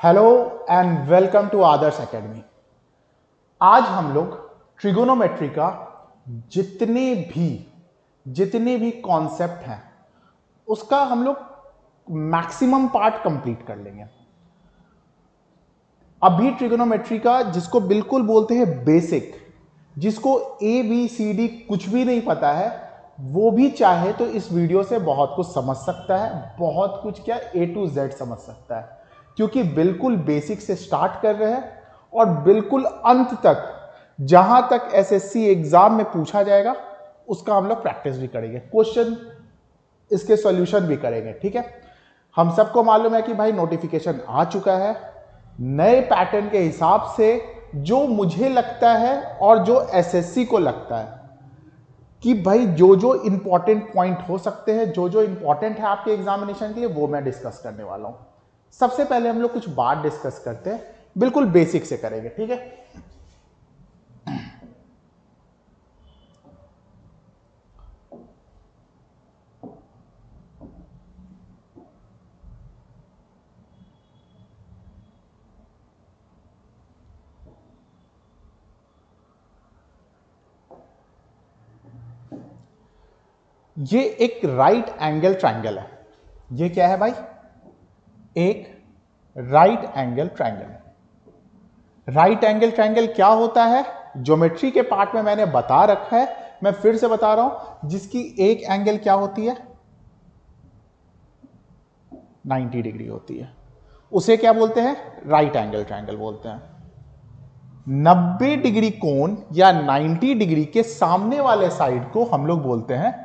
Hello and welcome to Adarsh academy. आज हम लोग ट्रिगोनोमेट्री का जितने भी कॉन्सेप्ट हैं उसका हम लोग मैक्सिमम पार्ट कंप्लीट कर लेंगे। अभी ट्रिगोनोमेट्री का जिसको बिल्कुल बोलते हैं बेसिक, जिसको ABCD कुछ भी नहीं पता है, वो भी चाहे तो इस वीडियो से बहुत कुछ समझ सकता है, बहुत कुछ क्या A to Z समझ सकता है, क्योंकि बिल्कुल बेसिक से स्टार्ट कर रहे हैं और बिल्कुल अंत तक जहां तक SSC एग्जाम में पूछा जाएगा उसका हम लोग प्रैक्टिस भी करेंगे, क्वेश्चन इसके सॉल्यूशन भी करेंगे। ठीक है, हम सबको मालूम है कि भाई नोटिफिकेशन आ चुका है नए पैटर्न के हिसाब से। जो मुझे लगता है और जो SSC को लगता है कि भाई जो जो इंपॉर्टेंट पॉइंट हो सकते हैं, जो जो इंपॉर्टेंट है आपके एग्जामिनेशन के लिए, वो मैं डिस्कस करने वाला हूं। सबसे पहले हम लोग कुछ बात डिस्कस करते हैं, बिल्कुल बेसिक से करेंगे। ठीक है, ये एक राइट एंगल ट्रायंगल है। ये क्या है भाई? एक right angle triangle. Right angle triangle क्या होता है? ज्योमेट्री के पार्ट में मैंने बता रखा है, मैं फिर से बता रहा हूं। जिसकी एक एंगल क्या होती है? 90 डिग्री होती है, उसे क्या बोलते हैं? राइट एंगल ट्रायंगल बोलते हैं। 90 डिग्री कोण या 90 डिग्री के सामने वाले साइड को हम लोग बोलते हैं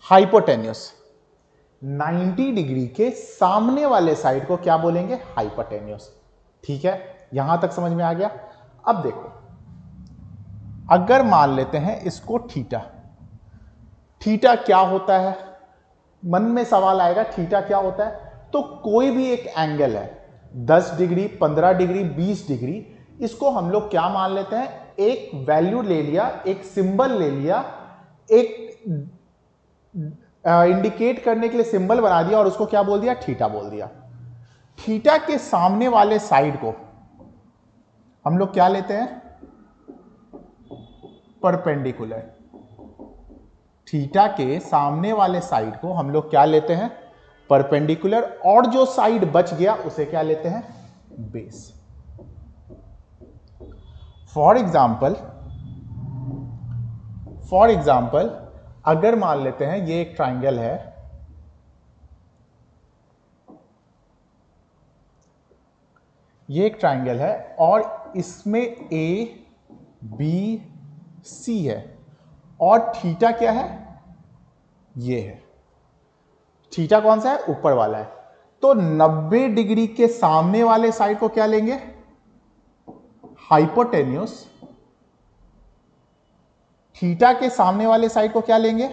हाइपोटेन्यूस। 90 डिग्री के सामने वाले साइड को क्या बोलेंगे? हाइपोटेन्यूस। ठीक है, यहां तक समझ में आ गया। अब देखो, अगर मान लेते हैं इसको थीटा। थीटा क्या होता है? मन में सवाल आएगा थीटा क्या होता है। तो कोई भी एक एंगल है, 10 डिग्री, 15 डिग्री, 20 डिग्री, इसको हम लोग क्या मान लेते हैं? एक वैल्यू ले लिया, एक सिंबल ले लिया, एक इंडिकेट करने के लिए सिंबल बना दिया और उसको क्या बोल दिया? थीटा बोल दिया। थीटा के सामने वाले साइड को हम लोग क्या लेते हैं? परपेंडिकुलर। थीटा के सामने वाले साइड को हम लोग क्या लेते हैं? परपेंडिकुलर। और जो साइड बच गया उसे क्या लेते हैं? बेस। फॉर एग्जाम्पल अगर मान लेते हैं ये एक ट्राइंगल है, ये एक ट्राइंगल है और इसमें ABC है और थीटा क्या है? ये है। थीटा कौन सा है? ऊपर वाला है। तो 90 डिग्री के सामने वाले साइड को क्या लेंगे? हाइपोटेन्यूस। थीटा के सामने वाले साइड को क्या लेंगे?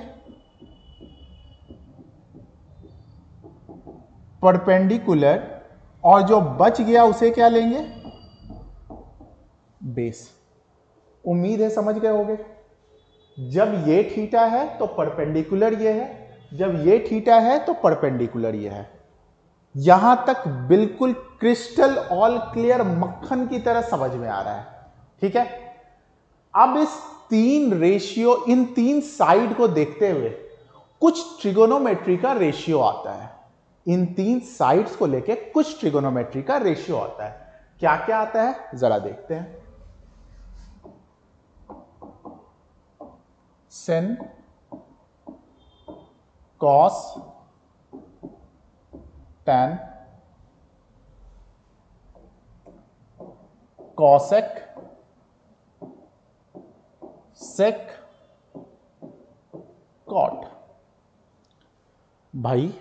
परपेंडिकुलर। और जो बच गया उसे क्या लेंगे? बेस। उम्मीद है समझ गए होंगे। जब ये थीटा है तो परपेंडिकुलर ये है, जब ये थीटा है तो परपेंडिकुलर ये है। यहां तक बिल्कुल क्रिस्टल ऑल क्लियर, मक्खन की तरह समझ में आ रहा है। ठीक है, अब इस तीन रेशियो, इन तीन साइड को देखते हुए कुछ ट्रिगोनोमेट्री का रेशियो आता है। इन तीन साइड्स को लेके कुछ ट्रिगोनोमेट्री का रेशियो आता है। क्या क्या आता है जरा देखते हैं। sin, cos, tan, cosec, sec, cot। भाई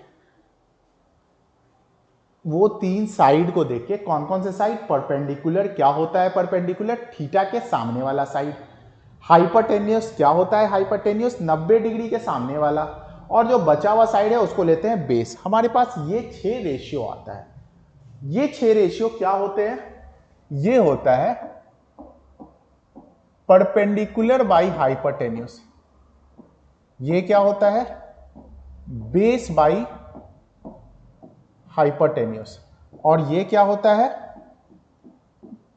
वो तीन साइड को देखिए, कौन कौन से साइड? परपेंडिकुलर। क्या होता है परपेंडिकुलर? थीटा के सामने वाला साइड। हाइपोटेन्यूस क्या होता है? हाइपोटेन्यूस 90 डिग्री के सामने वाला। और जो बचा हुआ साइड है उसको लेते हैं बेस। हमारे पास ये 6 रेशियो आता है। ये 6 रेशियो क्या होते हैं? ये होता है परपेंडिकुलर बाई हाइपोटेन्यूस। ये क्या होता है? बेस बाई हाइपोटेन्यूस, और ये क्या होता है,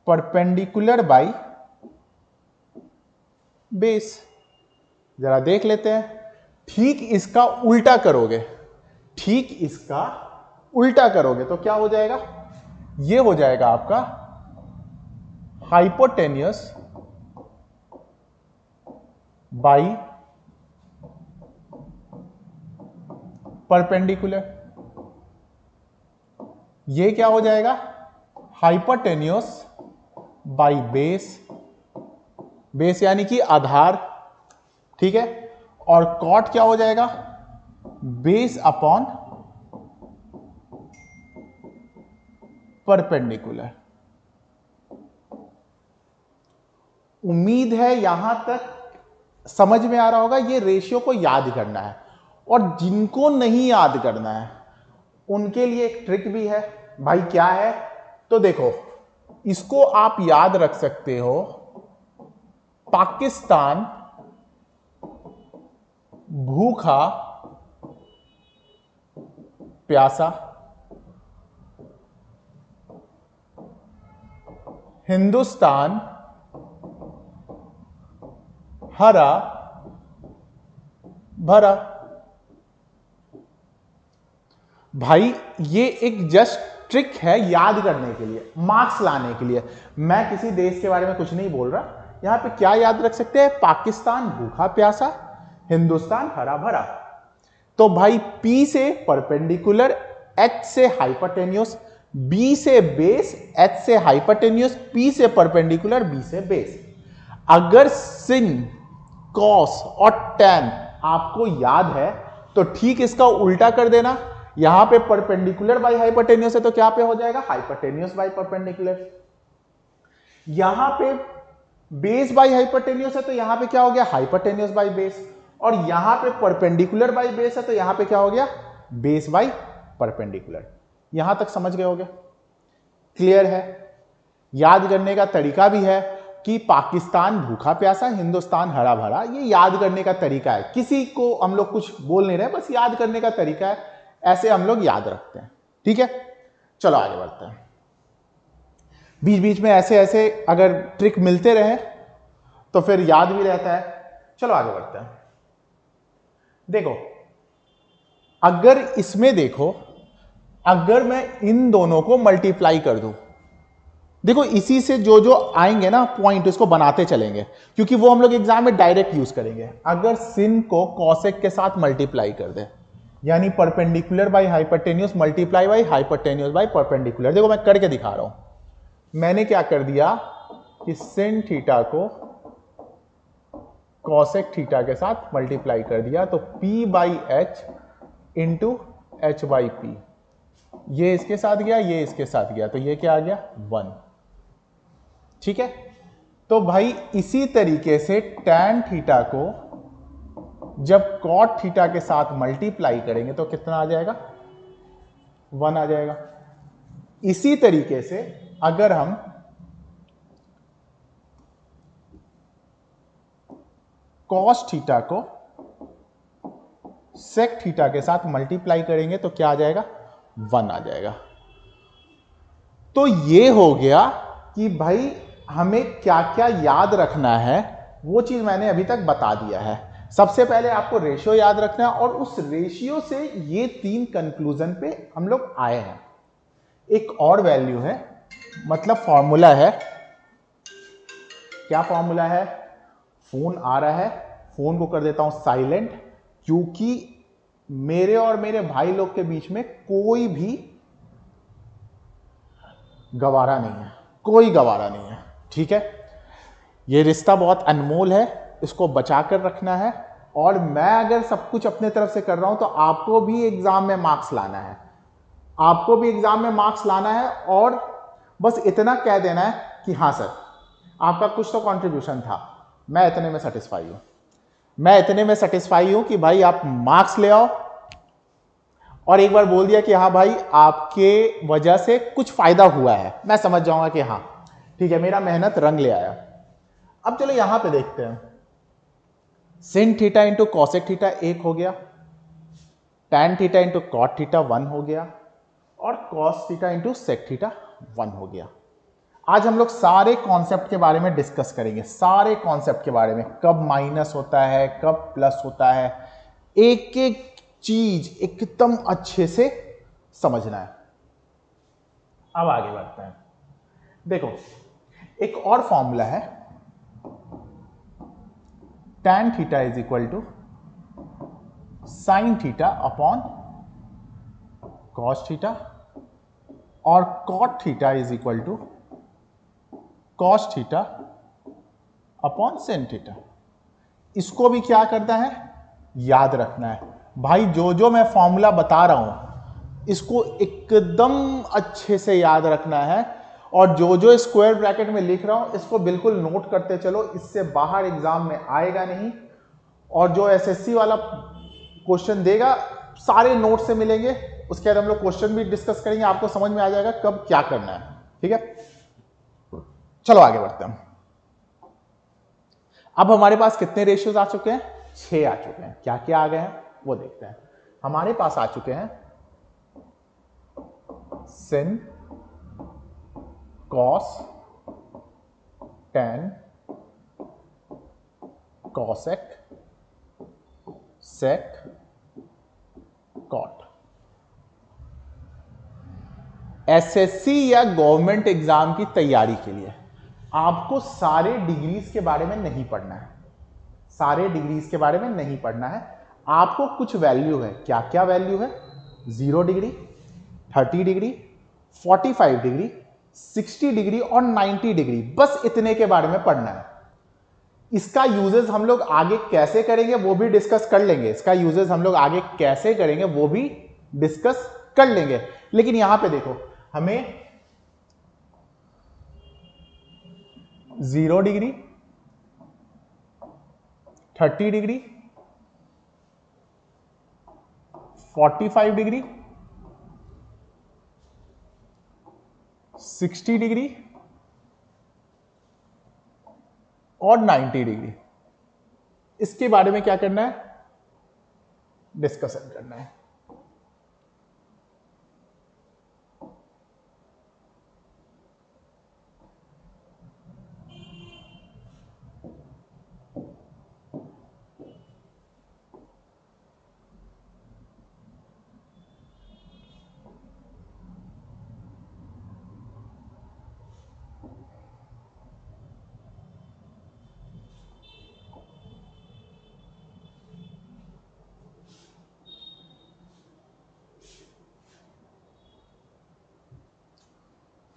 परपेंडिकुलर बाई बेस। जरा देख लेते हैं, ठीक इसका उल्टा करोगे, ठीक इसका उल्टा करोगे तो क्या हो जाएगा, ये हो जाएगा आपका हाइपोटेन्यूस बाई परपेंडिकुलर। ये क्या हो जाएगा, हाइपोटेन्यूस बाई बेस, बेस यानी कि आधार, ठीक है, और कॉट क्या हो जाएगा, बेस अपॉन परपेंडिकुलर। उम्मीद है यहां तक समझ में आ रहा होगा। ये रेशियो को याद करना है, और जिनको नहीं याद करना है उनके लिए एक ट्रिक भी है। भाई क्या है, तो देखो इसको आप याद रख सकते हो, पाकिस्तान भूखा प्यासा, हिंदुस्तान हरा भरा। भाई ये एक जस्ट ट्रिक है याद करने के लिए, मार्क्स लाने के लिए। मैं किसी देश के बारे में कुछ नहीं बोल रहा। यहां पे क्या याद रख सकते हैं, पाकिस्तान भूखा प्यासा, हिंदुस्तान हरा भरा। तो भाई P से परपेंडिकुलर, H से हाइपोटेन्यूस, B से बेस, H से हाइपोटेन्यूस, P से परपेंडिकुलर, B से बेस। अगर sin, cos और tan आपको याद है तो ठीक इसका उल्टा कर देना। यहां पे परपेंडिकुलर बाई हाइपोटेन्यूस है तो क्या पे हो जाएगा, हाइपोटेन्यूस बाई परपेंडिकुलर। यहां पे बेस बाई हाइपोटेन्यूस है तो यहां पे क्या हो गया, हाइपोटेन्यूस बाई बेस। और यहां पे परपेंडिकुलर बाई बेस है तो यहां पे क्या हो गया, बेस बाई परपेंडिकुलर। यहां तक समझ गए होगे, क्लियर है। याद करने का तरीका भी है कि पाकिस्तान भूखा प्यासा, हिंदुस्तान हरा भरा, ये याद करने का तरीका है। किसी को हम लोग कुछ बोल नहीं रहे, बस याद करने का तरीका है, ऐसे हम लोग याद रखते हैं, ठीक है। चलो आगे बढ़ते हैं। बीच बीच में ऐसे ऐसे अगर ट्रिक मिलते रहे तो फिर याद भी रहता है। चलो आगे बढ़ते हैं। देखो अगर इसमें देखो, अगर मैं इन दोनों को मल्टीप्लाई कर दूं, देखो इसी से जो जो आएंगे ना पॉइंट, इसको बनाते चलेंगे क्योंकि वो हम लोग एग्जाम में डायरेक्ट यूज करेंगे। अगर सिन को कॉसेक के साथ मल्टीप्लाई कर दे, यानी perpendicular by hypotenuse multiply by hypotenuse by perpendicular. देखो मैं करके दिखा रहा हूं। मैंने क्या कर दिया कि सिन थीटा को कॉसेक थीटा के साथ मल्टीप्लाई कर दिया, तो P by H into H by P, ये इसके साथ गया, ये इसके साथ गया, तो ये क्या आ गया 1, ठीक है। तो भाई इसी तरीके से tan थीटा को जब cot थीटा के साथ मल्टीप्लाई करेंगे तो कितना आ जाएगा, 1 आ जाएगा। इसी तरीके से अगर हम cos थीटा को sec थीटा के साथ मल्टीप्लाई करेंगे तो क्या आ जाएगा, 1 आ जाएगा। तो ये हो गया कि भाई हमें क्या क्या याद रखना है, वो चीज मैंने अभी तक बता दिया है। सबसे पहले आपको रेशियो याद रखना है, और उस रेशियो से ये 3 कंक्लूजन पे हम लोग आए हैं। एक और वैल्यू है, मतलब फॉर्मूला है। क्या फॉर्मूला है, फोन आ रहा है, फोन को कर देता हूं साइलेंट, क्योंकि मेरे और मेरे भाई लोग के बीच में कोई भी गवारा नहीं है, कोई गवारा नहीं है, ठीक है। ये रिश्ता बहुत अनमोल है, इसको बचा कर रखना है। और मैं अगर सब कुछ अपने तरफ से कर रहा हूं तो आपको भी एग्जाम में मार्क्स लाना है, आपको भी एग्जाम में मार्क्स लाना है। और बस इतना कह देना है कि हाँ सर आपका कुछ तो कंट्रीब्यूशन था, मैं इतने में सेटिस्फाई हूं, मैं इतने में सेटिस्फाई हूं कि भाई आप मार्क्स ले आओ। और एक बार बोल दिया कि हाँ भाई आपके वजह से कुछ फायदा हुआ है, मैं समझ जाऊंगा कि हाँ ठीक है मेरा मेहनत रंग ले आया। अब चलो यहां पे देखते हैं, sin theta into cosec theta 1 हो गया, tan theta into cot theta 1 हो गया और cos theta into sec theta 1 हो गया। आज हम लोग सारे कॉन्सेप्ट के बारे में डिस्कस करेंगे, सारे कॉन्सेप्ट के बारे में, कब माइनस होता है, कब प्लस होता है, एक एक चीज एकदम अच्छे से समझना है। अब आगे बढ़ते हैं। देखो एक और फॉर्मूला है, tan theta is equal to sine theta upon cos theta और cot theta is equal to cos theta upon sin theta. इसको भी क्या करना है, याद रखना है भाई। जो जो मैं फॉर्मूला बता रहा हूं इसको एकदम अच्छे से याद रखना है और जो जो स्क्वायर ब्रैकेट में लिख रहा हूं इसको बिल्कुल नोट करते चलो, इससे बाहर एग्जाम में आएगा नहीं। और जो एसएससी वाला क्वेश्चन देगा सारे नोट से मिलेंगे, उसके बाद हम लोग क्वेश्चन भी डिस्कस करेंगे, आपको समझ में आ जाएगा कब क्या करना है। ठीक है, चलो आगे बढ़ते हैं। अब हमारे पास कितने रेशियोज आ चुके हैं, 6 आ चुके हैं। क्या क्या आ गए हैं वो देखते हैं। हमारे पास आ चुके हैं sin, cos, tan, cosec, sec, cot। SSC या गवर्नमेंट एग्जाम की तैयारी के लिए आपको सारे डिग्रीज के बारे में नहीं पढ़ना है, सारे डिग्रीज के बारे में नहीं पढ़ना है। आपको कुछ वैल्यू है, क्या क्या वैल्यू है, 0 डिग्री, 30 डिग्री, 45 डिग्री, 60 डिग्री और 90 डिग्री, बस इतने के बारे में पढ़ना है। इसका यूजेस हम लोग आगे कैसे करेंगे वो भी डिस्कस कर लेंगे, इसका यूजेस हम लोग आगे कैसे करेंगे वो भी डिस्कस कर लेंगे। लेकिन यहां पे देखो हमें 0 डिग्री, 30 डिग्री, 45 डिग्री, 60 डिग्री और 90 डिग्री, इसके बारे में क्या करना है, डिस्कशन करना है।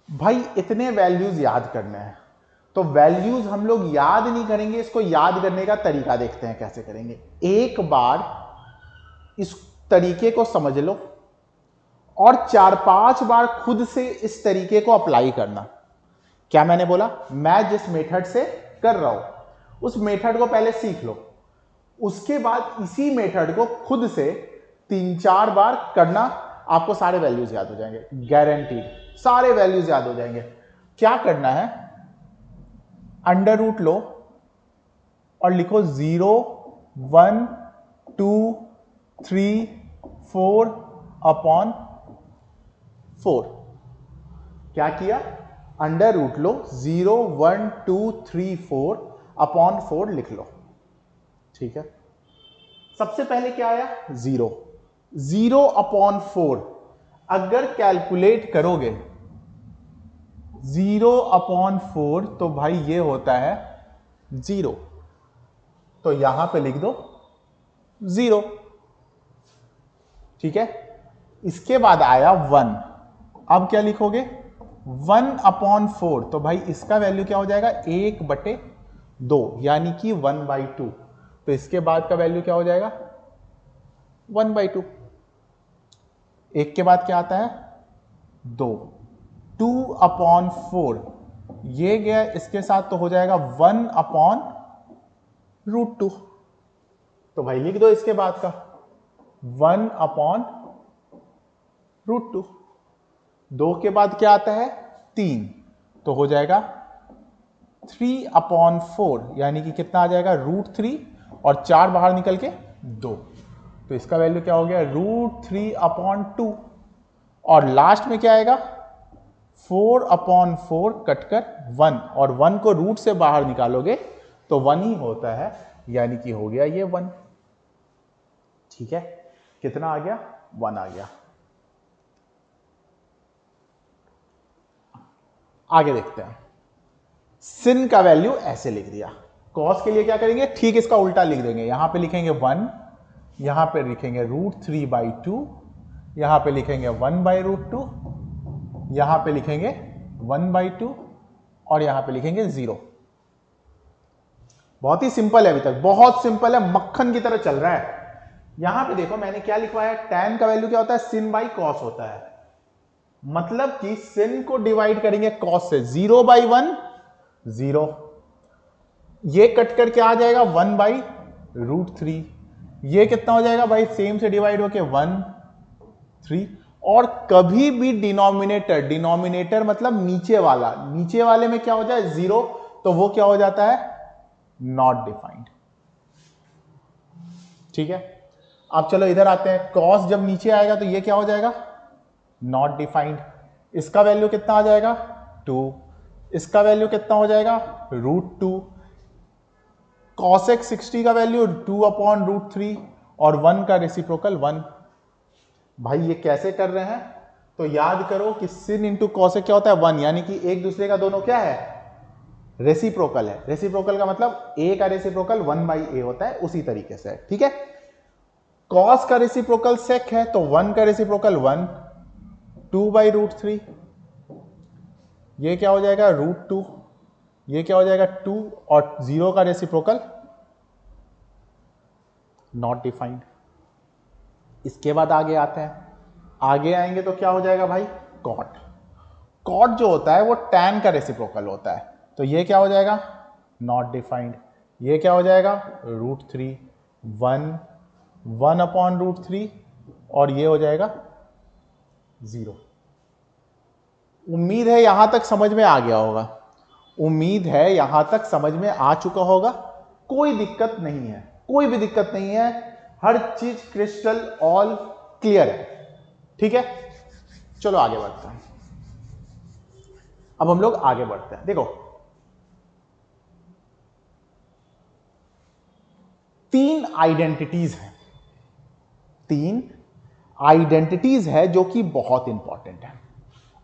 भाई इतने वैल्यूज याद करने हैं, तो वैल्यूज हम लोग याद नहीं करेंगे, इसको याद करने का तरीका देखते हैं कैसे करेंगे। एक बार इस तरीके को समझ लो और 4-5 बार खुद से इस तरीके को अप्लाई करना। क्या मैंने बोला, मैं जिस मेथड से कर रहा हूं उस मेथड को पहले सीख लो, उसके बाद इसी मेथड को खुद से 3-4 बार करना, आपको सारे वैल्यूज याद हो जाएंगे, गारंटीड सारे वैल्यूज याद हो जाएंगे। क्या करना है, अंडर रूट लो और लिखो 0, 1, 2, 3, 4 अपॉन 4। क्या किया, अंडर रूट लो, 0, 1, 2, 3, 4 अपॉन 4 लिख लो। ठीक है, सबसे पहले क्या आया, 0, 0 अपॉन 4 अगर कैलकुलेट करोगे 0 अपॉन 4 तो भाई ये होता है 0, तो यहां पे लिख दो 0। ठीक है, इसके बाद आया 1, अब क्या लिखोगे, 1 अपॉन 4 तो भाई इसका वैल्यू क्या हो जाएगा, 1/2 यानी कि 1/2। तो इसके बाद का वैल्यू क्या हो जाएगा, 1/2। एक के बाद क्या आता है, 2, 2 अपॉन 4 ये गया इसके साथ, तो हो जाएगा 1 अपॉन रूट 2। तो भाई लिख दो इसके बाद का 1 अपॉन रूट 2। 2 के बाद क्या आता है, 3, तो हो जाएगा 3 अपॉन 4 यानी कि कितना आ जाएगा, रूट 3 और 4 बाहर निकल के 2। तो इसका वैल्यू क्या हो गया, √3/2, और लास्ट में क्या आएगा, 4/4 कटकर 1, और 1 को रूट से बाहर निकालोगे तो 1 ही होता है, यानी कि हो गया ये 1। ठीक है, कितना आ गया, 1 आ गया। आगे देखते हैं, sin का वैल्यू ऐसे लिख दिया, cos के लिए क्या करेंगे, ठीक इसका उल्टा लिख देंगे, यहां पे लिखेंगे 1, यहां पे लिखेंगे √3/2, यहां पे लिखेंगे 1/√2, यहां पे लिखेंगे 1/2, और यहां पे लिखेंगे 0। बहुत ही सिंपल है, अभी तक बहुत सिंपल है, मक्खन की तरह चल रहा है। यहां पे देखो मैंने क्या लिखवाया, tan का वैल्यू क्या होता है, sin/cos होता है, मतलब कि sin को डिवाइड करेंगे cos से, 0/1 0, ये कट कर क्या आ जाएगा, 1/√3, ये कितना हो जाएगा भाई, सेम से डिवाइड होके 1 3, और कभी भी डिनोमिनेटर मतलब नीचे वाला, नीचे वाले में क्या हो जाए 0, तो वो क्या हो जाता है, नॉट डिफाइंड। ठीक है, अब चलो इधर आते हैं, cos जब नीचे आएगा तो ये क्या हो जाएगा, नॉट डिफाइंड। इसका वैल्यू कितना आ जाएगा, 2, इसका वैल्यू कितना हो जाएगा, √2, cosec 60 का वैल्यू 2/√3, और 1 का रेसिप्रोकल 1। भाई ये कैसे कर रहे हैं, तो याद करो कि sin इंटू cosec क्या होता है, 1, यानी कि एक दूसरे का दोनों क्या है, रेसिप्रोकल है। रेसिप्रोकल का मतलब a का रेसिप्रोकल 1/a होता है, उसी तरीके से। ठीक है, cos का रेसिप्रोकल sec है, तो 1 का रेसिप्रोकल 1, 2/√3, ये क्या हो जाएगा, √2, ये क्या हो जाएगा 2, और 0 का रेसिप्रोकल नॉट डिफाइंड। इसके बाद आगे आते हैं, आगे आएंगे तो क्या हो जाएगा भाई, cot जो होता है वो tan का रेसिप्रोकल होता है, तो ये क्या हो जाएगा, नॉट डिफाइंड। ये क्या हो जाएगा, √3, 1/√3, और ये हो जाएगा 0। उम्मीद है यहां तक समझ में आ गया होगा, उम्मीद है यहां तक समझ में आ चुका होगा, कोई दिक्कत नहीं है, कोई भी दिक्कत नहीं है, हर चीज क्रिस्टल ऑल क्लियर है। ठीक है, चलो आगे बढ़ते हैं। अब हम लोग आगे बढ़ते हैं, देखो 3 आइडेंटिटीज हैं, 3 आइडेंटिटीज है जो कि बहुत इंपॉर्टेंट है,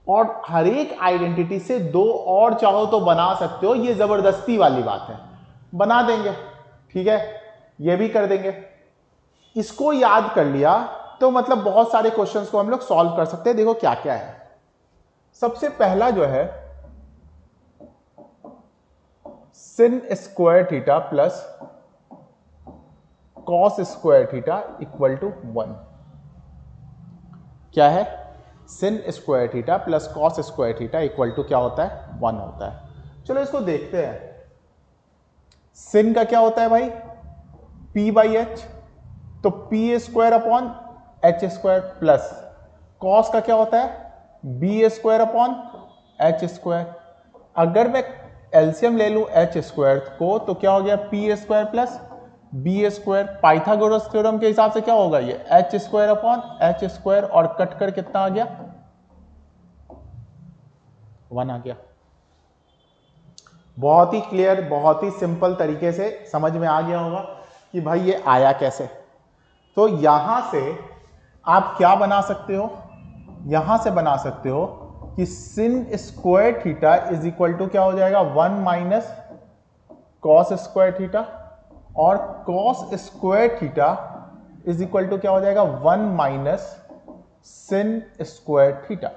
और हर एक आइडेंटिटी से 2 और चाहो तो बना सकते हो, ये जबरदस्ती वाली बात है, बना देंगे। ठीक है, ये भी कर देंगे। इसको याद कर लिया तो मतलब बहुत सारे क्वेश्चंस को हम लोग सॉल्व कर सकते हैं। देखो क्या क्या है, सबसे पहला जो है sin square theta plus cos square theta equal to 1। क्या है, sin square theta plus cos square theta equal to क्या होता है, 1 होता है। चलो इसको देखते हैं। sin का क्या होता है भाई, p/h, तो p² प्लस cos का क्या होता है, b² अगर मैं एलसीएम ले लूं h² को तो क्या हो गया, p² plus b²। Pythagoras theorem के हिसाब से क्या होगा, ये h² और कट कर कितना आ गया, 1 आ गया। बहुत ही क्लियर, बहुत ही सिंपल तरीके से समझ में आ गया होगा कि भाई ये आया कैसे। तो यहां से आप क्या बना सकते हो, यहां से बना सकते हो कि sin square theta is equal to क्या हो जाएगा, 1 माइनस cos स्क्वायर थीटा, और cos square theta is equal to क्या हो जाएगा, 1 माइनस sin स्क्वायर थीटा।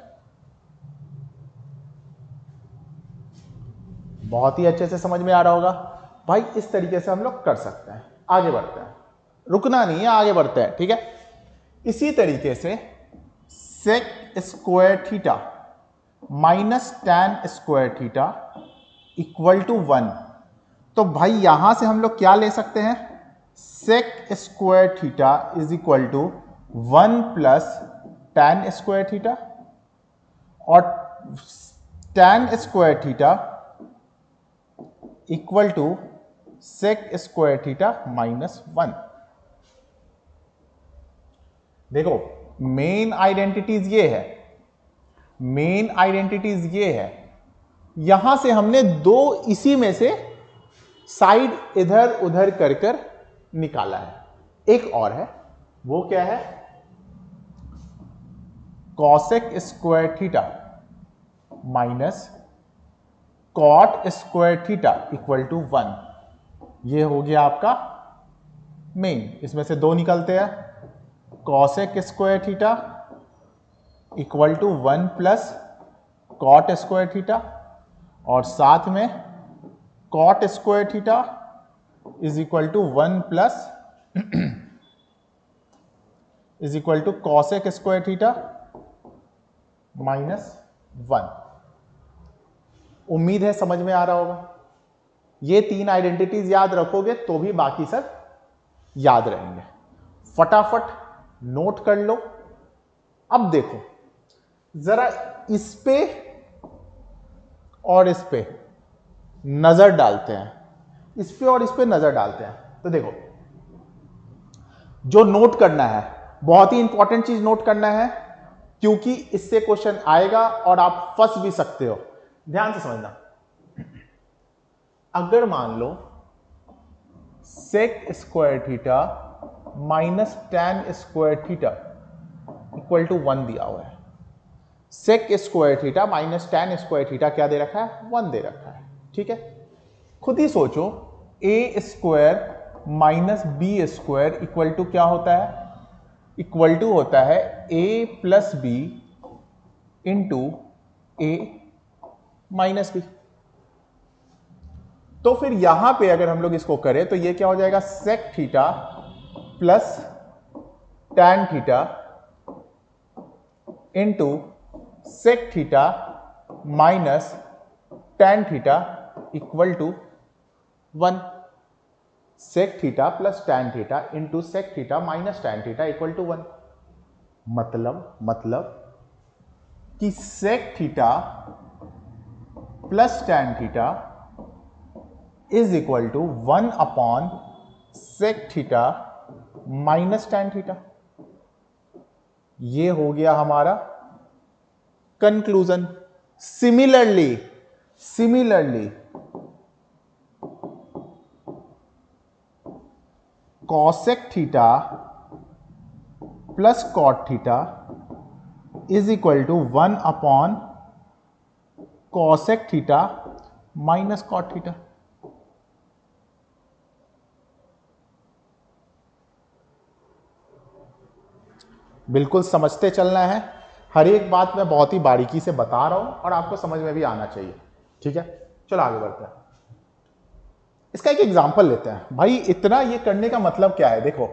बहुत ही अच्छे से समझ में आ रहा होगा भाई, इस तरीके से हम लोग कर सकते हैं। आगे बढ़ते हैं, रुकना नहीं है, आगे बढ़ते हैं। ठीक है, इसी तरीके से sec square theta minus tan square theta equal to 1। तो भाई यहां से हम लोग क्या ले सकते हैं, sec square theta is equal to 1 plus tan square theta, और tan square theta equal to sec square theta minus 1। देखो मेन आइडेंटिटीज ये है, मेन आइडेंटिटीज ये है, यहां से हमने दो इसी में से साइड इधर उधर कर कर निकाला है। एक और है, वो क्या है, cosec square theta minus cot square theta equal to 1। ये हो गया आपका मेन। इसमें से दो निकलते हैं, cosec square theta equal to 1 plus cot square theta, और साथ में cot square theta is equal to 1 plus is equal to cosec square theta minus 1। उम्मीद है समझ में आ रहा होगा। ये तीन आइडेंटिटीज याद रखोगे तो भी बाकी सब याद रहेंगे। फटाफट नोट कर लो। अब देखो जरा इस पे और इस पे नजर डालते हैं, इस पे और इस पे नजर डालते हैं। तो देखो जो नोट करना है, बहुत ही इंपॉर्टेंट चीज नोट करना है, क्योंकि इससे क्वेश्चन आएगा और आप फंस भी सकते हो। ध्यान से समझना। अगर मान लो sec square theta minus tan square theta equal to 1 दिया हुआ है। Sec square theta minus tan square theta क्या दे रखा है, 1 दे रखा है। ठीक है, खुद ही सोचो, A square minus B square equal to क्या होता है, इक्वल टू होता है A plus B into A minus B. तो फिर यहां पे अगर हम लोग इसको करें तो ये क्या हो जाएगा, sec theta plus tan theta into sec theta minus tan theta equal to 1। Sec theta plus tan theta into sec theta minus tan theta equal to 1। मतलब कि sec theta plus tan theta is equal to 1 upon sec theta minus tan theta. ये हो गया हमारा conclusion. Similarly cosec theta plus cot theta is equal to 1 upon cosec theta minus cot theta. बिल्कुल समझते चलना है, हर एक बात मैं बहुत ही बारीकी से बता रहा हूं और आपको समझ में भी आना चाहिए। ठीक है, चलो आगे बढ़ते हैं। इसका एक एग्जांपल लेते हैं। भाई इतना ये करने का मतलब क्या है, देखो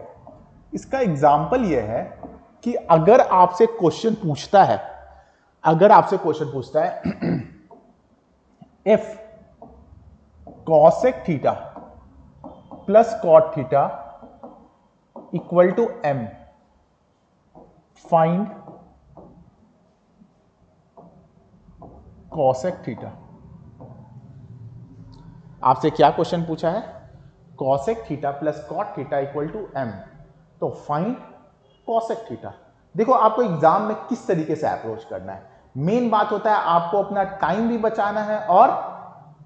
इसका एग्जांपल ये है कि अगर आपसे क्वेश्चन पूछता है, if cosec theta plus cot theta equal to m, find cosec theta. आपसे क्या क्वेश्चन पूछा है, cosec theta plus cot theta equal to m, तो फाइंड कॉसेक थीटा। देखो आपको एग्जाम में किस तरीके से अप्रोच करना है, मेन बात होता है आपको अपना टाइम भी बचाना है और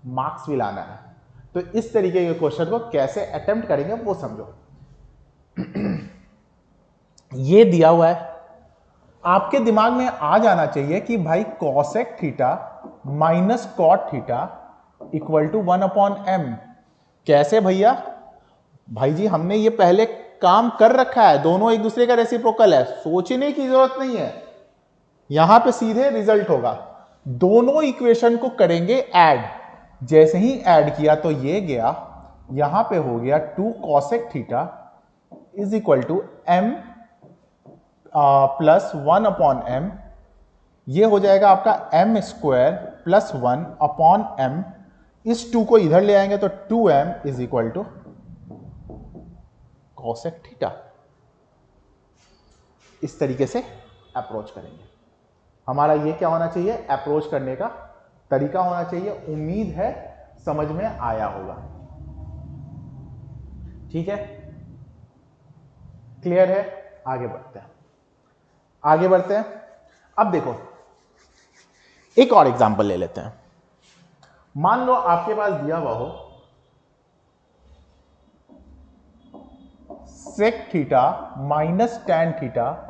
मार्क्स भी लाना है। तो इस तरीके के क्वेश्चन को कैसे अटेम्प्ट करेंगे वो समझो। ये दिया हुआ है, आपके दिमाग में आ जाना चाहिए कि भाई cosec theta minus cot theta equal to 1 upon m। कैसे भैया, भाई जी हमने ये पहले काम कर रखा है, दोनों एक दूसरे का रेसिप्रोकल है, सोचने की जरूरत नहीं है, यहां पे सीधे रिजल्ट होगा। दोनों इक्वेशन को करेंगे ऐड, जैसे ही ऐड किया तो ये गया, यहां पे हो गया 2 cosec theta is equal to m plus 1 upon m। ये हो जाएगा आपका m square plus 1 upon m। इस 2 को इधर ले आएंगे तो 2m is equal to cosec theta. इस तरीके से अप्रोच करेंगे। हमारा ये क्या होना चाहिए, अप्रोच करने का तरीका होना चाहिए। उम्मीद है समझ में आया होगा। ठीक है, क्लियर है, आगे बढ़ते हैं। आगे बढ़ते हैं। अब देखो एक और एग्जांपल ले लेते हैं। मान लो आपके पास दिया हुआ हो sec theta minus tan theta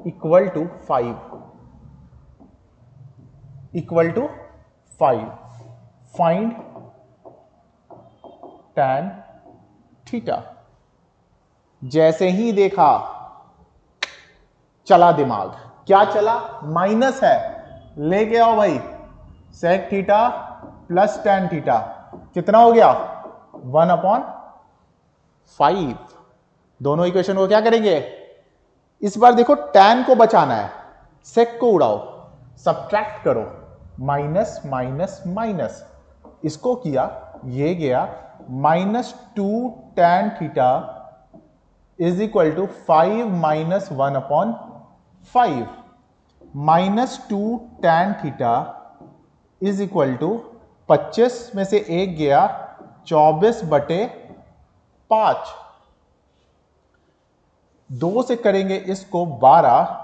equal to 5 find tan theta. जैसे ही देखा चला दिमाग, क्या चला? माइनस है, लेके आओ भाई। Sec theta plus tan theta कितना हो गया? 1/5। दोनों इक्वेशन को क्या करेंगे? इस बार देखो टैन को बचाना है, सेक को उड़ाओ, सब्ट्रैक्ट करो, माइनस माइनस माइनस, इसको किया, ये गया, -2 tan theta is equal to 5 minus 1/5। -2 tan theta is equal to 25 में से एक गया, 24/5। 2 से करेंगे इसको 12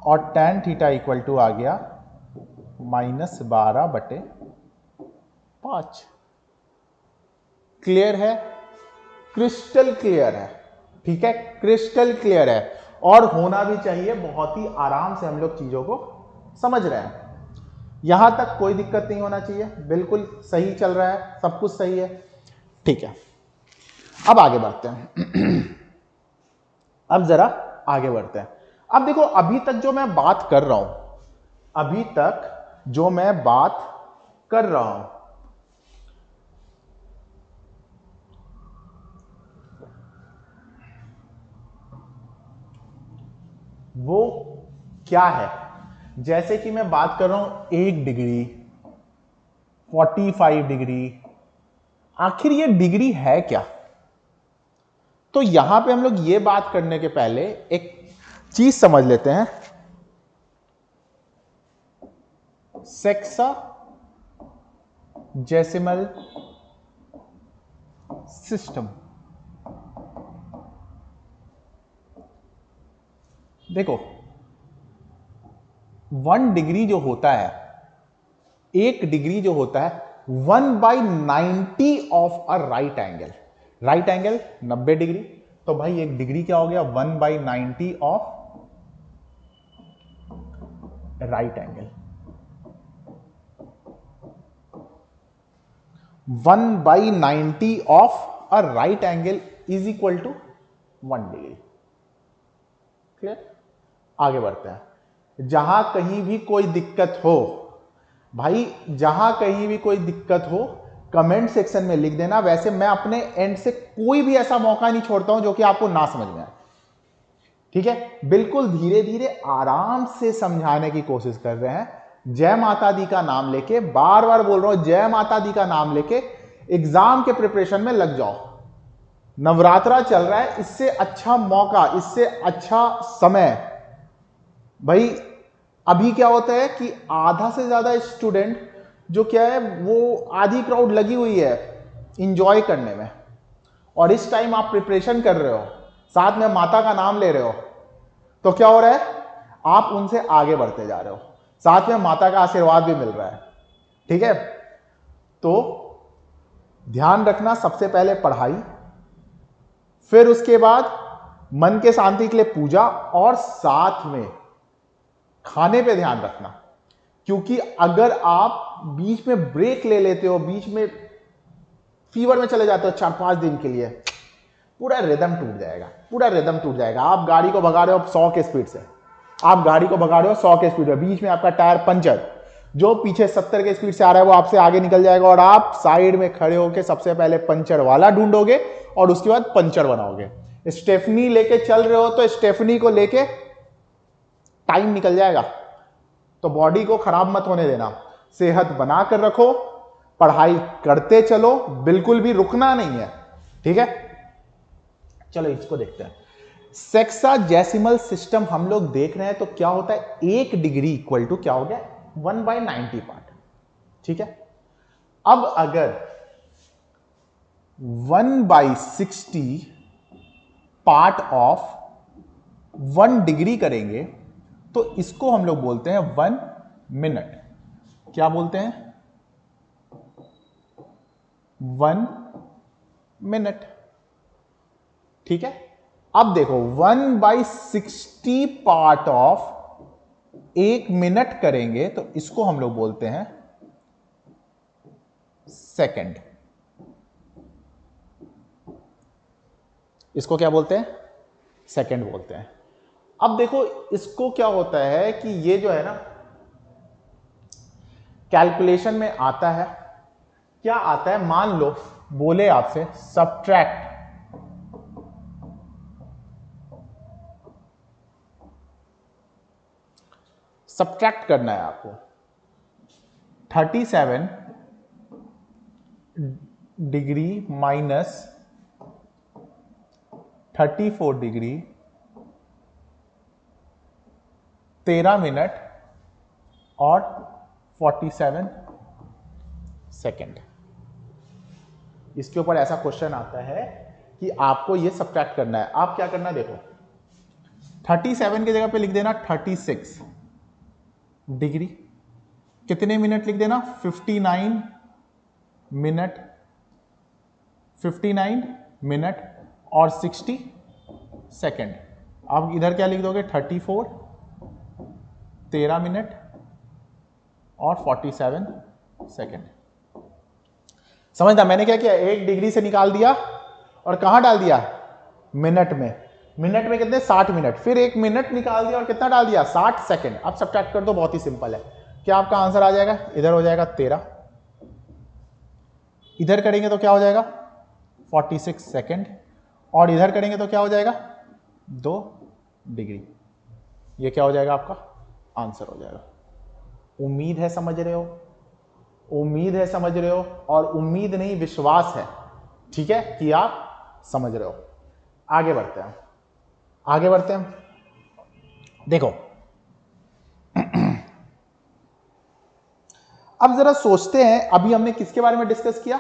और टैन थीटा इक्वल टू आ गया -12/5। क्लियर है? क्रिस्टल क्लियर है। ठीक है, क्रिस्टल क्लियर है। और होना भी चाहिए, बहुत ही आराम से हम लोग चीजों को समझ रहे हैं। यहां तक कोई दिक्कत नहीं होना चाहिए, बिल्कुल सही चल रहा है, सब कुछ सही है। ठीक है, अब आगे बढ़ते हैं। अब जरा आगे बढ़ते हैं। अब देखो अभी तक जो मैं बात कर रहा हूं, वो क्या है? जैसे कि मैं बात कर रहा हूं 1 डिग्री, 45 डिग्री, आखिर ये डिग्री है क्या? तो यहां पे हम लोग ये बात करने के पहले एक चीज समझ लेते हैं। Sexagesimal system. देखो 1 डिग्री जो होता है, 1 डिग्री जो होता है 1/90 of a right angle. Right angle 90 degree, तो भाई 1 डिग्री क्या हो गया? 1/90 of right angle. 1/90 of a right angle is equal to 1 degree. Clear? आगे बढ़ते हैं। जहां कहीं भी कोई दिक्कत हो भाई, जहां कहीं भी कोई दिक्कत हो कमेंट सेक्शन में लिख देना। वैसे मैं अपने एंड से कोई भी ऐसा मौका नहीं छोड़ता हूं जो कि आपको ना समझ में आए। ठीक है, बिल्कुल धीरे धीरे आराम से समझाने की कोशिश कर रहे हैं। जय माता दी का नाम लेके, बार बार बोल रहा हूं, जय माता दी का नाम लेके एग्जाम के प्रिपरेशन में लग जाओ। नवरात्रा चल रहा है, इससे अच्छा मौका, इससे अच्छा समय भाई। अभी क्या होता है कि आधा से ज्यादा स्टूडेंट जो क्या है, वो आधी क्राउड लगी हुई है इंजॉय करने में, और इस टाइम आप प्रिपरेशन कर रहे हो, साथ में माता का नाम ले रहे हो, तो क्या हो रहा है? आप उनसे आगे बढ़ते जा रहे हो, साथ में माता का आशीर्वाद भी मिल रहा है। ठीक है, तो ध्यान रखना, सबसे पहले पढ़ाई, फिर उसके बाद मन के शांति के लिए पूजा, और साथ में खाने पे ध्यान रखना। क्योंकि अगर आप बीच में ब्रेक ले लेते हो, बीच में फीवर में चले जाते हो 4-5 दिन के लिए, पूरा रिदम टूट जाएगा, पूरा रिदम टूट जाएगा। आप गाड़ी को भगा रहे हो 100 के स्पीड से, आप गाड़ी को भगा रहे हो 100 के स्पीड में, बीच में आपका टायर पंचर, जो पीछे 70 के स्पीड से आ रहा है वो आपसे आगे निकल जाएगा, और आप साइड में खड़े होकर सबसे पहले पंचर वाला ढूंढोगे और उसके बाद पंचर बनाओगे। स्टेफनी लेके चल रहे हो तो स्टेफनी को लेके टाइम निकल जाएगा। तो बॉडी को खराब मत होने देना, सेहत बनाकर रखो, पढ़ाई करते चलो, बिल्कुल भी रुकना नहीं है। ठीक है, चलो इसको देखते हैं। सेक्साजेसिमल सिस्टम हम लोग देख रहे हैं, तो क्या होता है? 1 डिग्री इक्वल टू क्या हो गया? 1/90 पार्ट। ठीक है, अब अगर 1/60 पार्ट ऑफ 1 डिग्री करेंगे तो इसको हम लोग बोलते हैं 1 मिनट। क्या बोलते हैं? 1 मिनट। ठीक है, अब देखो 1/60 पार्ट ऑफ 1 मिनट करेंगे तो इसको हम लोग बोलते हैं सेकंड। इसको क्या बोलते हैं? सेकंड बोलते हैं। अब देखो इसको क्या होता है कि ये जो है ना कैलकुलेशन में आता है, क्या आता है? मान लो बोले आपसे सब्ट्रैक्ट करना है आपको 37 डिग्री माइनस 34 डिग्री 13 मिनट और 47 सेकंड। इसके ऊपर ऐसा क्वेश्चन आता है कि आपको ये सब्ट्रैक्ट करना है। आप क्या करना, देखो 37 की जगह पे लिख देना 36 डिग्री, कितने मिनट लिख देना? 59 मिनट, 59 मिनट और 60 सेकंड। अब इधर क्या लिख दोगे? 34, 13 मिनट और 47 सेकंड। समझना मैंने क्या किया? 1 डिग्री से निकाल दिया और कहां डाल दिया? मिनट में। मिनट में कितने? 60 मिनट। फिर 1 मिनट निकाल दिया और कितना डाल दिया? 60 सेकंड। अब सब्ट्रैक्ट कर दो, बहुत ही सिंपल है। क्या आपका आंसर आ जाएगा? इधर हो जाएगा 13, इधर करेंगे तो क्या हो जाएगा? 46 सेकंड, और इधर करेंगे तो क्या हो जाएगा? 2 डिग्री। ये क्या हो जाएगा? आपका आंसर हो जाएगा। उम्मीद है समझ रहे हो? उम्मीद है समझ रहे हो, और उम्मीद नहीं विश्वास है, ठीक है, कि आप समझ रहे हो। आगे बढ़ते हैं, आगे बढ़ते हैं। देखो अब जरा सोचते हैं, अभी हमने किसके बारे में डिस्कस किया?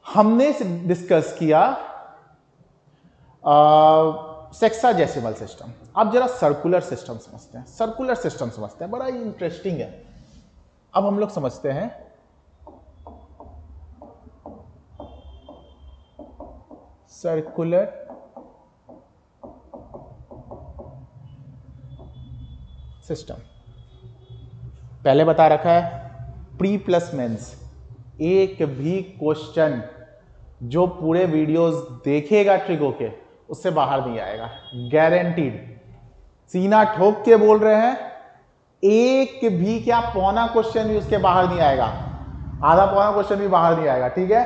हमने डिस्कस किया सेक्साडेसिमल सिस्टम। अब जरा सर्कुलर सिस्टम समझते हैं। सर्कुलर सिस्टम समझते हैं, बड़ा ही इंटरेस्टिंग है। अब हम लोग समझते हैं सर्कुलर सिस्टम। पहले बता रखा है प्री प्लस मेंस, एक भी क्वेश्चन जो पूरे वीडियोस देखेगा ट्रिगो के उससे बाहर नहीं आएगा, गारंटीड। सीना ठोक के बोल रहे हैं, एक भी क्या पौना क्वेश्चन भी उसके बाहर नहीं आएगा, आधा पौना क्वेश्चन भी बाहर नहीं आएगा, ठीक है।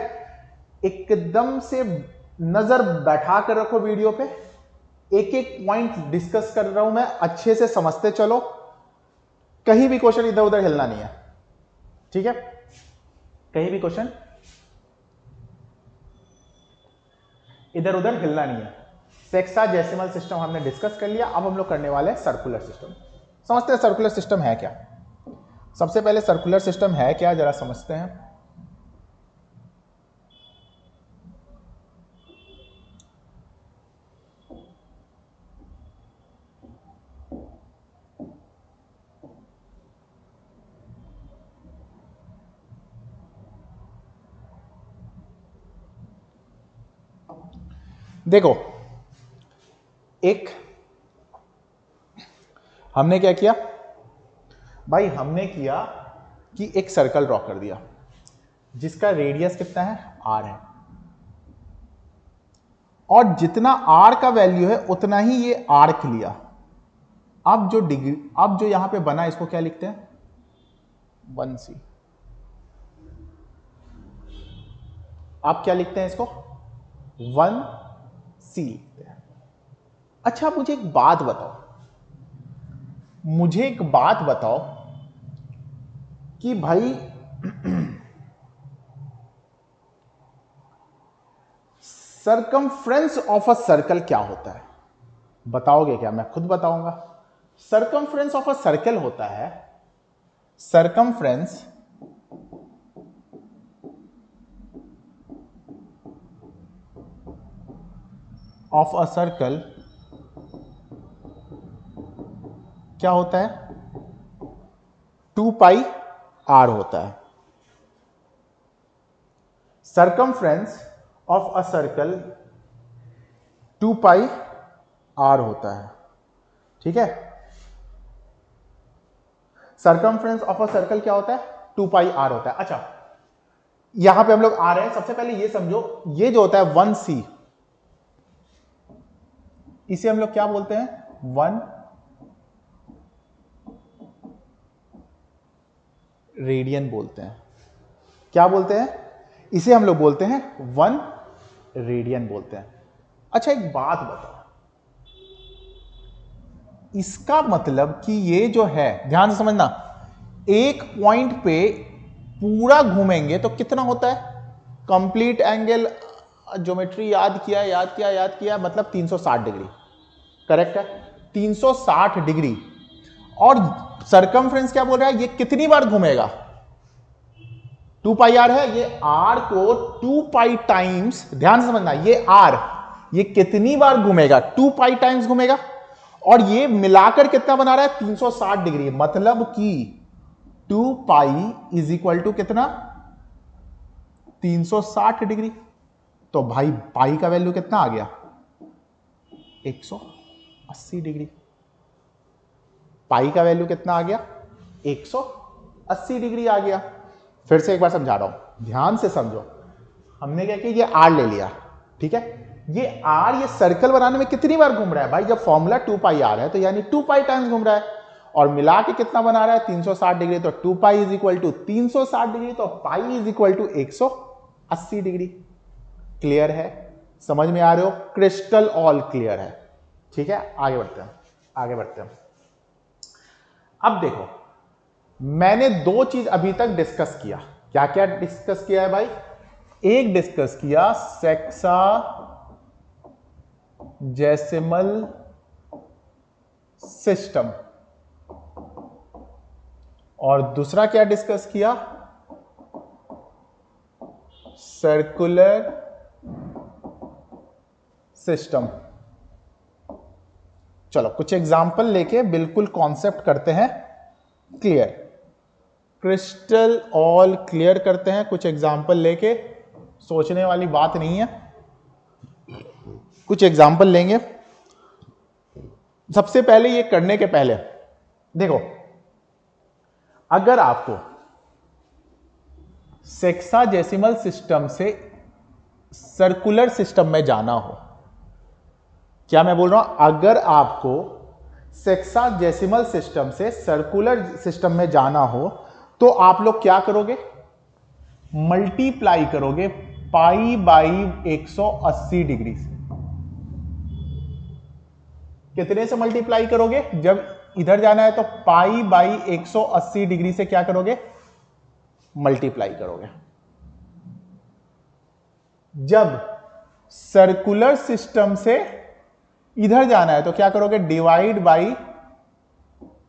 एकदम से नजर बैठा कर रखो वीडियो पे, एक एक पॉइंट डिस्कस कर रहा हूं मैं, अच्छे से समझते चलो, कहीं भी क्वेश्चन इधर उधर हिलना नहीं है, ठीक है। कहीं भी क्वेश्चन इधर उधर हिलना नहीं है। सेक्साडेसिमल सिस्टम हमने डिस्कस कर लिया। अब हम लोग करने वाले हैं सर्कुलर सिस्टम। समझते हैं सर्कुलर सिस्टम है क्या। सबसे पहले सर्कुलर सिस्टम है क्या जरा समझते हैं। देखो एक हमने क्या किया भाई, हमने किया कि एक सर्कल ड्रॉ कर दिया जिसका रेडियस कितना है? r है, और जितना r का वैल्यू है उतना ही ये आर्क लिया। अब जो डिग्री, अब जो यहां पे बना इसको क्या लिखते हैं? 1c। आप क्या लिखते हैं इसको? 1c लिखते हैं। अच्छा मुझे एक बात बताओ, मुझे एक बात बताओ कि भाई सरकमफ्रेंस ऑफ अ सर्कल क्या होता है? बताओगे क्या? मैं खुद बताऊंगा। सरकमफ्रेंस ऑफ अ सर्कल होता है, सरकमफ्रेंस ऑफ अ सर्कल क्या होता है? 2 पाई आर होता है। Circumference of a circle 2 pi r होता है। ठीक है, सरकमफ्रेंस ऑफ अ सर्कल क्या होता है? 2 पाई आर होता है। अच्छा, यहां पे हम लोग आ रहे हैं, सबसे पहले ये समझो, ये जो होता है 1c, इसे हम लोग क्या बोलते हैं? 1 रेडियन बोलते हैं। क्या बोलते हैं? इसे हम लोग बोलते हैं 1 रेडियन बोलते हैं। अच्छा, एक बात बताओ, इसका मतलब कि ये जो है, ध्यान से समझना, एक पॉइंट पे पूरा घूमेंगे तो कितना होता है? कंप्लीट एंगल, ज्योमेट्री याद किया, मतलब 360 डिग्री। करेक्ट है, 360 डिग्री। और सरकमफ्रेंस क्या बोल रहा है? ये कितनी बार घूमेगा? 2 पाई आर है, ये आर को 2 पाई टाइम्स, ध्यान से समझना, ये आर, ये कितनी बार घूमेगा? 2 पाई टाइम्स घूमेगा। और ये मिलाकर कितना बना रहा है? 360 डिग्री। मतलब कि 2 पाई इज इक्वल टू कितना? 360 डिग्री। तो भाई पाई का वैल्यू कितना आ गया? 180 डिग्री। पाई का वैल्यू कितना आ गया? 180 डिग्री आ गया। फिर से एक बार समझा रहा हूं, ध्यान से समझो। हमने क्या किया? ये आर ले लिया, ठीक है। ये आर, ये सर्कल बनाने में कितनी बार घूम रहा है भाई? जब फॉर्मूला 2 पाई आर है तो यानी 2 पाई टाइम्स घूम रहा है। और मिला के कितना बना रहा है? 360 डिग्री। तो 2 pi is equal to 360 degree, तो pi is equal to 180 degree. Clear है? समझ में आ रहे हो? क्रिस्टल ऑल क्लियर है। ठीक है, आगे बढ़ते हैं, आगे बढ़ते हैं। अब देखो, मैंने 2 चीज अभी तक डिस्कस किया। क्या क्या डिस्कस किया है भाई? एक डिस्कस किया सेक्सा जेसिमल सिस्टम, और दूसरा क्या डिस्कस किया? Circular system. चलो कुछ एग्जाम्पल लेके बिल्कुल कॉन्सेप्ट करते हैं क्लियर, क्रिस्टल ऑल क्लियर करते हैं कुछ एग्जाम्पल लेके। सोचने वाली बात नहीं है, कुछ एग्जाम्पल लेंगे। सबसे पहले ये करने के पहले देखो, अगर आपको सेक्साजेसिमल सिस्टम से सर्कुलर सिस्टम में जाना हो, क्या मैं बोल रहा हूं? अगर आपको सेक्साजेसिमल सिस्टम से सर्कुलर सिस्टम में जाना हो तो आप लोग क्या करोगे? मल्टीप्लाई करोगे पाई बाई 180 डिग्री से। कितने से मल्टीप्लाई करोगे? जब इधर जाना है तो पाई बाई 180 डिग्री से क्या करोगे? मल्टीप्लाई करोगे। जब सर्कुलर सिस्टम से इधर जाना है तो क्या करोगे? Divide by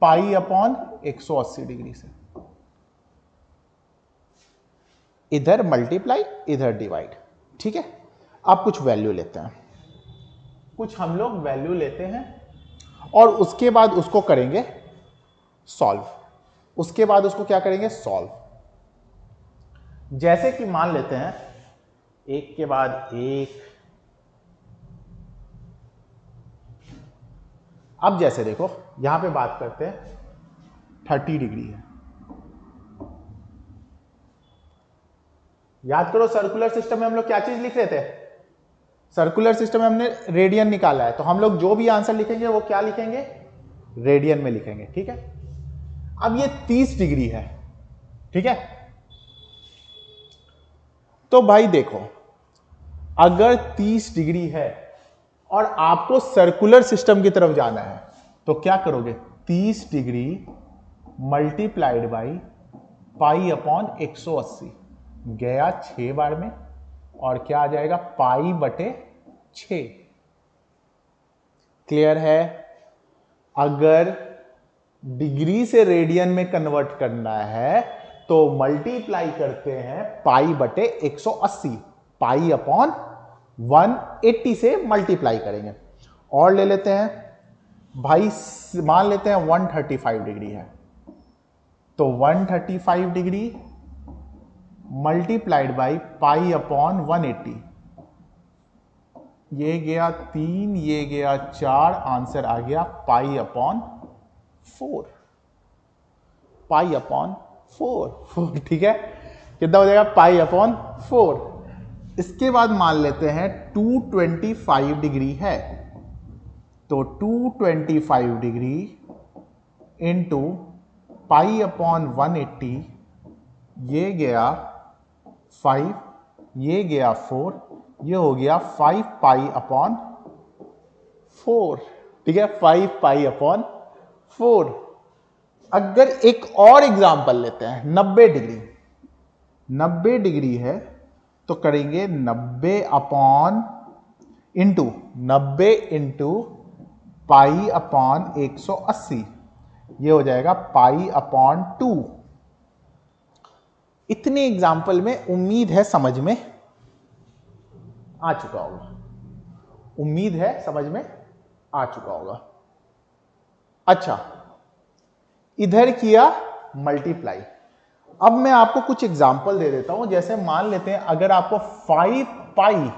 pi upon 180 degree से। इधर मल्टीप्लाई, इधर डिवाइड। ठीक है, अब कुछ वैल्यू लेते हैं, कुछ हम लोग वैल्यू लेते हैं और उसके बाद उसको करेंगे सॉल्व। उसके बाद उसको क्या करेंगे? सॉल्व। जैसे कि मान लेते हैं एक के बाद एक। अब जैसे देखो, यहां पे बात करते हैं 30 डिग्री है। याद करो, सर्कुलर सिस्टम में हम लोग क्या चीज लिख रहे थे? सर्कुलर सिस्टम में हमने रेडियन निकाला है, तो हम लोग जो भी आंसर लिखेंगे वो क्या लिखेंगे? रेडियन में लिखेंगे। ठीक है, अब ये 30 डिग्री है। ठीक है, तो भाई देखो, अगर 30 डिग्री है और आपको सर्कुलर सिस्टम की तरफ जाना है तो क्या करोगे? 30 degree multiplied by pi upon 180 गया 6 बार में, और क्या आ जाएगा? पाई बटे 6। क्लियर है? अगर डिग्री से रेडियन में कन्वर्ट करना है तो मल्टीप्लाई करते हैं पाई बटे 180, पाई अपॉन 180 से मल्टीप्लाई करेंगे। और ले लेते हैं भाई, मान लेते हैं 135 डिग्री है, तो 135 degree multiplied by pi upon 180, ये गया 3, ये गया 4, आंसर आ गया पाई अपॉन 4, पाई अपॉन 4, ठीक है। कितना हो जाएगा? Pi upon 4। इसके बाद मान लेते हैं 225 डिग्री है, तो 225 डिग्री इंटू पाई अपॉन 180, ये गया 5, ये गया 4, ये हो गया 5 पाई अपॉन 4, ठीक है, 5 पाई अपॉन 4। अगर एक और एग्जांपल लेते हैं, 90 डिग्री, 90 डिग्री है तो करेंगे 90 upon into 90 into pi upon 180, ये हो जाएगा पाई अपॉन 2। इतने एग्जाम्पल में उम्मीद है समझ में आ चुका होगा, उम्मीद है समझ में आ चुका होगा। अच्छा, इधर किया मल्टीप्लाई। अब मैं आपको कुछ एग्जाम्पल दे देता हूं। जैसे मान लेते हैं अगर आपको 5 पाई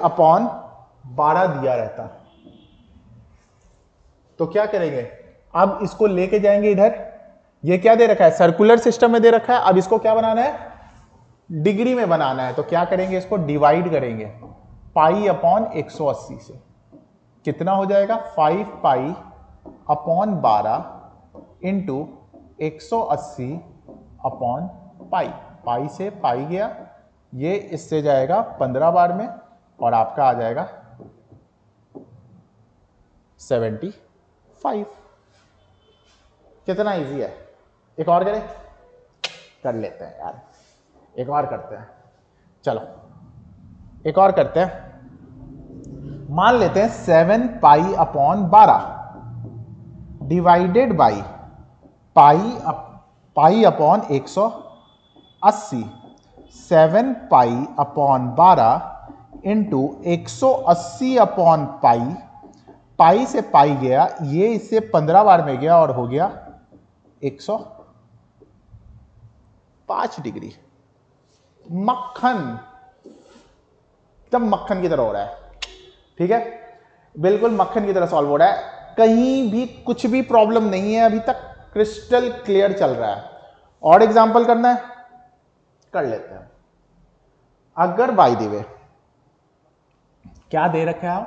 अपॉन 12 दिया रहता, तो क्या करेंगे? अब इसको लेके जाएंगे इधर, ये क्या दे रखा है? सर्कुलर सिस्टम में दे रखा है। अब इसको क्या बनाना है? डिग्री में बनाना है। तो क्या करेंगे? इसको डिवाइड करेंगे पाई अपॉन 180 से। कितना हो जाएगा? 5 pi upon 12 into 180 upon pi. Pi से पाई गया, ये इससे जाएगा 15 बार में और आपका आ जाएगा 75। कितना इजी है। एक और करें? कर लेते हैं यार, एक और करते हैं। चलो एक और करते हैं। मान लेते हैं 7 pi upon 12 divided by pi upon 180। 7 pi upon 12 into 180 upon pi. Pi से पाई गया, ये इससे 15 बार में गया और हो गया 105 डिग्री। मक्खन, एकदम मक्खन की तरह हो रहा है, ठीक है, बिल्कुल मक्खन की तरह सॉल्व हो रहा है। कहीं भी कुछ भी प्रॉब्लम नहीं है अभी तक, क्रिस्टल क्लियर चल रहा है। और एग्जांपल करना है? कर लेते हैं। अगर बाय द वे क्या दे रखा है?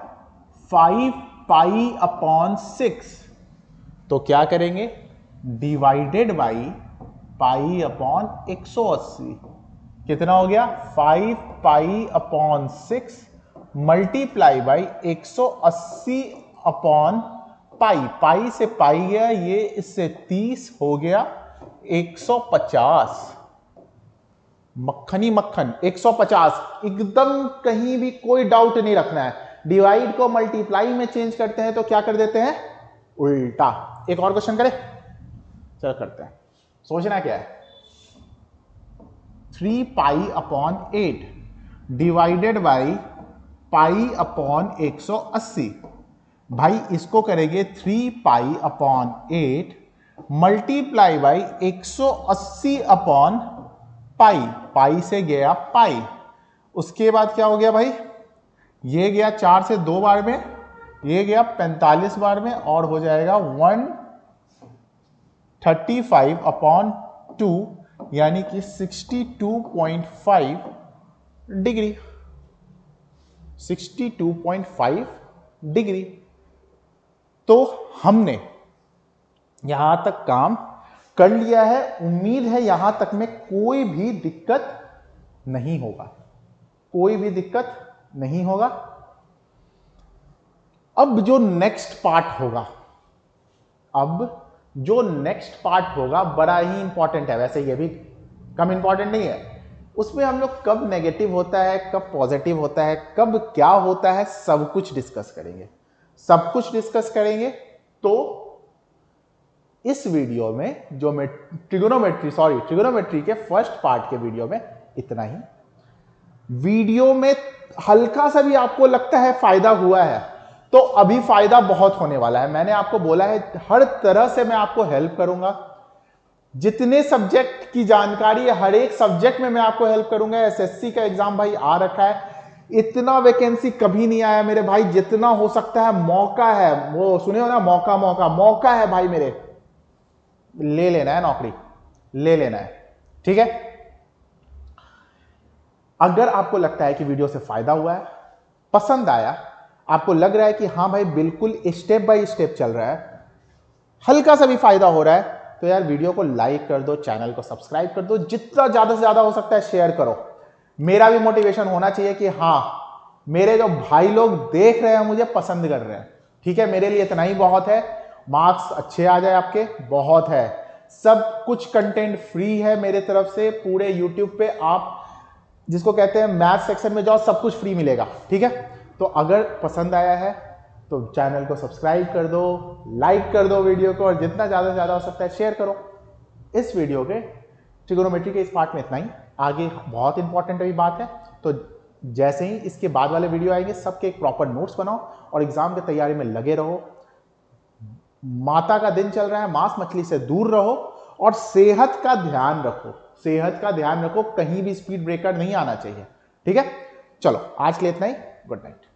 5 पाई अपॉन 6, तो क्या करेंगे? Divided by pi upon 180। कितना हो गया? 5 pi upon 6 multiply by 180 upon pi. Pi से पाई गया, ये इससे 30 हो गया 150। मक्खनी मक्खन 150, एकदम कहीं भी कोई डाउट नहीं रखना है। डिवाइड को मल्टीप्लाई में चेंज करते हैं तो क्या कर देते हैं? उल्टा। एक और क्वेश्चन करें? चलो करते हैं। सोचना क्या है? 3 pi upon 8 divided by pi upon 180। भाई इसको करेंगे 3 pi upon 8 multiply by 180 upon pi. Pi से गया पाई, उसके बाद क्या हो गया भाई? ये गया 4 से 2 बार में, ये गया 45 बार में और हो जाएगा 135 अपॉन 2 यानी कि 62.5 डिग्री। 62.5 डिग्री। तो हमने यहां तक काम कर लिया है। उम्मीद है यहां तक में कोई भी दिक्कत नहीं होगा, कोई भी दिक्कत नहीं होगा। अब जो नेक्स्ट पार्ट होगा, बड़ा ही इंपॉर्टेंट है। वैसे ये भी कम इंपॉर्टेंट नहीं है। उसमें हम लोग कब नेगेटिव होता है, कब पॉजिटिव होता है, कब क्या होता है, सब कुछ डिस्कस करेंगे। तो इस वीडियो में जो मैं ट्रिगोनोमेट्री के फर्स्ट पार्ट के वीडियो में इतना ही वीडियो में हल्का सा भी आपको लगता है फायदा हुआ है तो अभी फायदा बहुत होने वाला है। मैंने आपको बोला है हर तरह से मैं आपको हेल्प करूंगा, जितने सब्जेक्ट की जानकारी है हर एक सब्जेक्ट में मैं आपको हेल्प करूंगा। एसएससी का एग्जाम भाई आ रखा है, इतना वैकेंसी कभी नहीं आया मेरे भाई, जितना हो सकता है मौका है, वो सुने हो ना, मौका मौका मौका है भाई मेरे, ले लेना है नौकरी, ले लेना है, ठीक है। अगर आपको लगता है कि वीडियो से फायदा हुआ है, पसंद आया, आपको लग रहा है कि हाँ भाई बिल्कुल स्टेप बाय स्टेप चल रहा है, हल्का सा भी फायदा हो रहा है, तो यार वीडियो को लाइक कर दो, चैनल को सब्सक्राइब कर दो, जितना ज्यादा से ज्यादा हो सकता है शेयर करो। मेरा भी मोटिवेशन होना चाहिए कि हाँ मेरे जो भाई लोग देख रहे हैं मुझे पसंद कर रहे हैं, ठीक है। मेरे लिए इतना ही बहुत है, मार्क्स अच्छे आ जाए आपके बहुत है। सब कुछ कंटेंट फ्री है मेरे तरफ से पूरे यूट्यूब पे, आप जिसको कहते हैं मैथ सेक्शन में जाओ, सब कुछ फ्री मिलेगा, ठीक है। तो अगर पसंद आया है तो चैनल को सब्सक्राइब कर दो, लाइक कर दो वीडियो को, और जितना ज़्यादा से ज़्यादा हो सकता है शेयर करो। इस वीडियो के ट्रिगोनोमेट्री के इस पार्ट में इतना ही, आगे बहुत इंपॉर्टेंट अभी बात है, तो जैसे ही इसके बाद वाले वीडियो आएंगे सबके एक प्रॉपर नोट्स बनाओ और एग्जाम की तैयारी में लगे रहो। माता का दिन चल रहा है, मांस मछली से दूर रहो और सेहत का ध्यान रखो, सेहत का ध्यान रखो, कहीं भी स्पीड ब्रेकर नहीं आना चाहिए, ठीक है। चलो आज के लिए इतना ही, गुड नाइट।